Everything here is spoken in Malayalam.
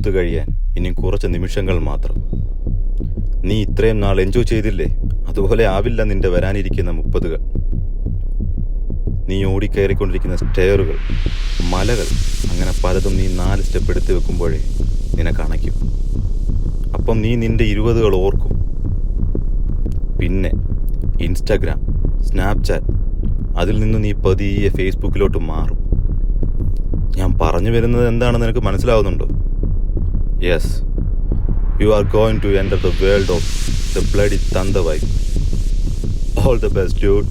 30 കഴിയാൻ ഇനിയും കുറച്ച് നിമിഷങ്ങൾ മാത്രം. നീ ഇത്രയും നാൾ എൻജോയ് ചെയ്തില്ലേ? അതുപോലെ ആവില്ല നിന്റെ വരാനിരിക്കുന്ന 30കൾ. നീ ഓടിക്കയറിക്കൊണ്ടിരിക്കുന്ന സ്റ്റെയറുകൾ, മലകൾ, അങ്ങനെ പലതും നീ 4 സ്റ്റെപ്പ് എടുത്ത് വെക്കുമ്പോഴേ നിനക്കണയ്ക്കും. അപ്പം നീ നിന്റെ 20കൾ ഓർക്കും. പിന്നെ ഇൻസ്റ്റഗ്രാം, സ്നാപ്ചാറ്റ്, അതിൽ നിന്ന് നീ പതിയെ ഫേസ്ബുക്കിലോട്ട് മാറും. ഞാൻ പറഞ്ഞു വരുന്നത് എന്താണെന്ന് നിനക്ക് മനസ്സിലാവുന്നുണ്ടോ? Yes, you are going to enter the world of the bloody തന്ത vibe. All the best dude.